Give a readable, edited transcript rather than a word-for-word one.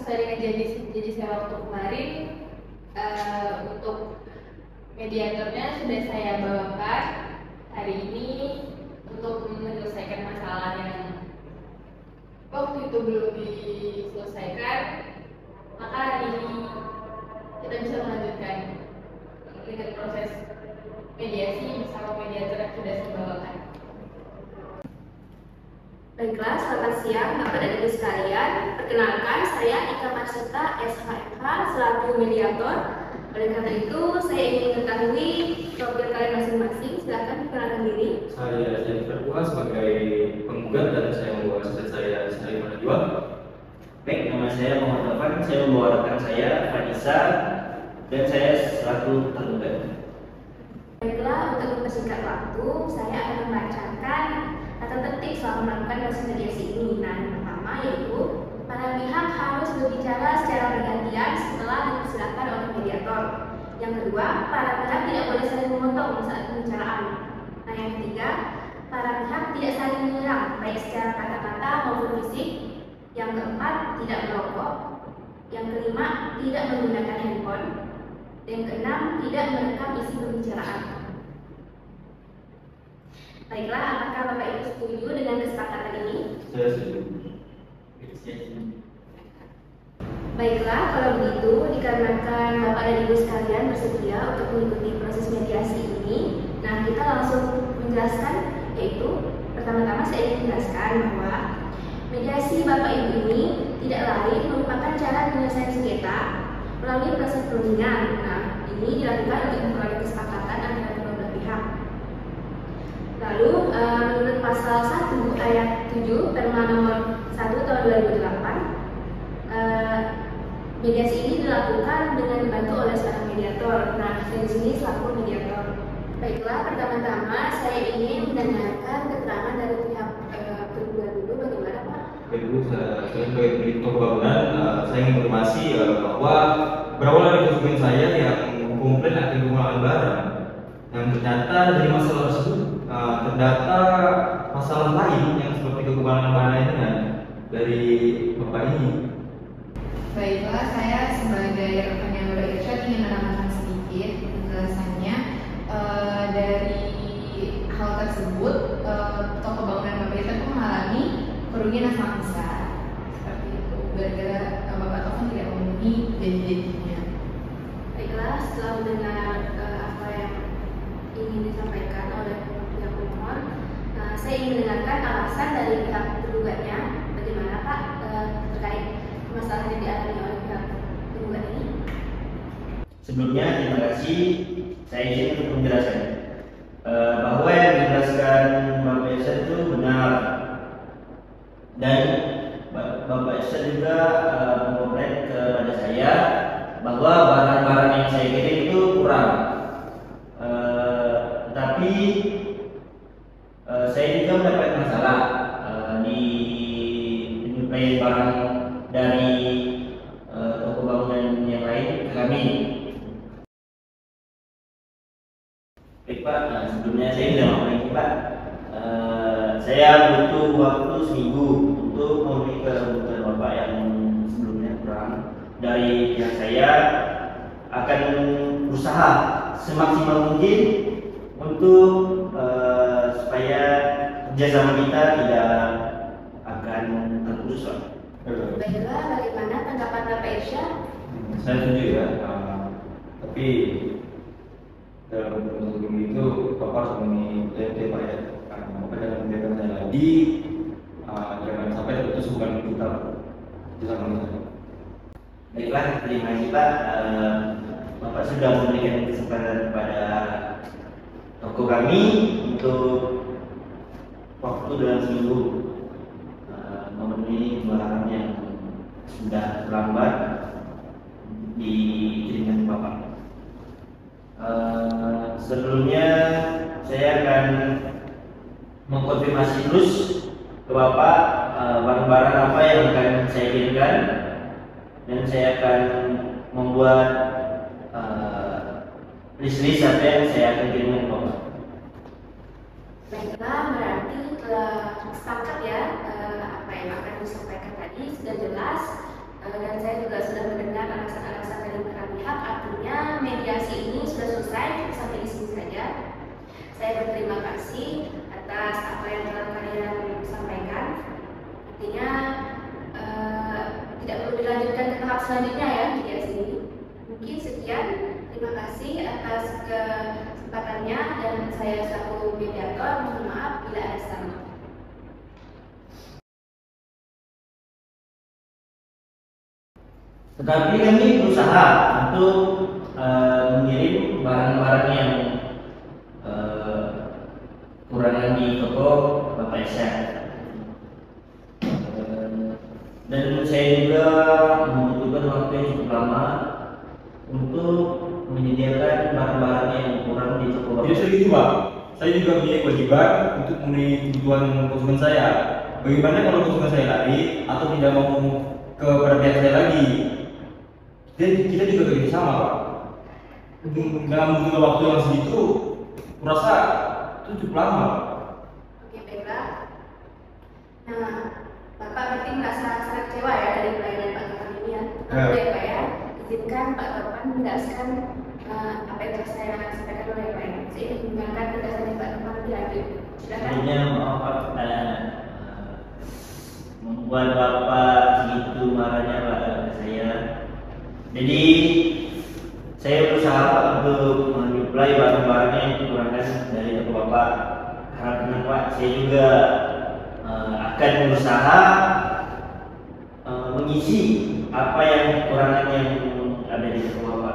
sesuai dengan janji saya waktu kemarin, untuk mediatornya sudah saya bawakan hari ini untuk menyelesaikan masalah yang waktu itu belum diselesaikan. Maka hari ini kita bisa melanjutkan dengan proses mediasi bersama mediator yang sudah saya bawakan. Baiklah, selamat siang Bapak dan Ibu sekalian. Perkenalkan, saya Ika Marseta, SHMH, selaku mediator. Oleh karena itu, saya ingin mengetahui profil kalian masing-masing. Silakan perkenalkan diri. Saya Jennifer Pua sebagai penggugat dan saya membawa asisten saya Salimah Najwa. Baik, nama saya Muhammad Taufan, saya membawa rekan saya Vanessa dan saya selaku tergugat. Baiklah, untuk mempersingkat waktu, saya akan membacakan tata tertib selama melakukan proses mediasi ini. Nah, yang pertama yaitu para pihak harus berbicara secara bergantian setelah dipersilakan oleh mediator. Yang kedua, para pihak tidak boleh saling memotong saat pembicaraan. Nah, yang ketiga, para pihak tidak saling menyerang baik secara kata-kata maupun fisik. Yang keempat, tidak merokok. Yang kelima, tidak menggunakan handphone. Yang keenam, tidak merekam isi pembicaraan. Baiklah, apakah Bapak Ibu setuju dengan kesepakatan ini? Saya setuju. Baiklah, kalau begitu, dikarenakan Bapak dan Ibu sekalian bersedia untuk mengikuti proses mediasi ini, nah kita langsung menjelaskan, yaitu pertama-tama saya ingin menjelaskan bahwa mediasi Bapak Ibu ini tidak lain merupakan cara penyelesaian sengketa melalui proses perundingan. Nah, ini dilakukan untuk memperoleh kesepakatan antara kedua belah pihak. Lalu, menurut pasal 1 ayat 7 Perma nomor 1 tahun 2008, mediasi ini dilakukan dengan dibantu oleh seorang mediator. Nah, saya di sini selaku mediator. Baiklah, pertama-tama saya ingin mendengarkan keterangan dari pihak tergugat dulu. Bagaimana, Pak? Ibu, saya sebagai direktur bangunan, saya ingin informasi bahwa berawal dari konsumen saya yang komplain akan kekurangan barang, yang ternyata dari masalah tersebut terdata masalah lain yang seperti kekurangan barang lainnya dari bapak ini. Baiklah, saya sebagai rekan yang Irsyad ingin menambahkan sedikit penjelasannya. Dari hal tersebut, toko bangunan Bapak Irsyad mengalami kerugian yang sangat besar. Seperti itu, gara-gara Bapak Taufan tidak memenuhi janji-janjinya. Baiklah, setelah mendengar apa yang ingin disampaikan oleh pihak pemohon, saya ingin mendengarkan alasan dari pihak tergugatnya. Bagaimana, Pak, terkait masalah yang dialami oleh pihak tergugat ini? Sebelumnya, terima kasih. Saya izin untuk menjelaskan bahwa yang dijelaskan Bapak Irsyad itu benar, dan Bapak Irsyad juga mengkomplain kepada saya bahwa barang-barang yang saya kirim itu kurang. Tetapi saya juga mendapat masalah di penyuplai barang dari toko bangunan yang lain ke kami. Baik Pak, sebelumnya saya minta maaf lagi Pak. Saya butuh waktu seminggu untuk memenuhi kebutuhan Bapak yang sebelumnya kurang. Dari pihak saya akan berusaha semaksimal mungkin untuk supaya kerjasama kita tidak akan terputus Pak. Baiklah, bagaimana tanggapan Bapak Irsyad? Saya setuju ya, tapi dalam sebelum itu bapak harus memenuhi Pak ya. Bapak dalam menjaga lagi, jangan sampai terputus hubungan kita bersama kita. Baiklah, terima kasih Pak. Bapak sudah memberikan kesempatan kepada toko kami untuk waktu dalam seminggu memenuhi barang yang sudah terlambat dikirimkan ke Bapak. Sebelumnya saya akan mengkonfirmasi terus ke Bapak barang-barang apa yang akan saya kirimkan, dan saya akan membuat list-list apa yang saya akan kirimkan ke Bapak. Baiklah, berarti telah sepakat ya, apa yang akan disampaikan tadi sudah jelas. Dan saya juga sudah mendengar alasan-alasan dari para pihak, artinya mediasi ini sudah selesai sampai di sini saja. Saya berterima kasih atas apa yang telah kalian sampaikan. Artinya tidak perlu dilanjutkan ke tahap selanjutnya ya mediasi ini. Mungkin sekian. Terima kasih atas kesempatannya dan saya selaku mediator mohon maaf bila ada salah. Tetapi kami berusaha untuk mengirim barang-barang yang kurangan di toko Bapak Esa. Dan saya juga membutuhkan waktu yang cukup lama untuk menyediakan barang-barang yang kurang di toko Bapak. Tidak segitu Pak, saya juga punya kewajiban untuk memenuhi kebutuhan konsumen saya. Bagaimana kalau konsumen saya lari atau tidak mau kepada pihak saya lagi? Kita juga bekerja sama Pak. Dalam membutuhkan waktu yang segitu, kurasa itu cukup lama. Oke, baiklah. Nah, Bapak berarti merasa sangat kecewa ya dari pelayanan Pak Topan ini ya. Oke Pak ya, izinkan Pak Topan menjelaskan apa yang telah saya sampaikan oleh Pak. Saya ingin mendengarkan penjelasan Pak Topan lebih lanjut. Silakan. Sebelumnya maaf Pak, membuat Bapak segitu marahnya Pak ke saya. Jadi saya berusaha Pak untuk menyuplai barang-barang yang kekurangan dari toko Bapak. Karena Pak, saya juga akan berusaha mengisi apa yang kekurangan yang ada di toko Bapak.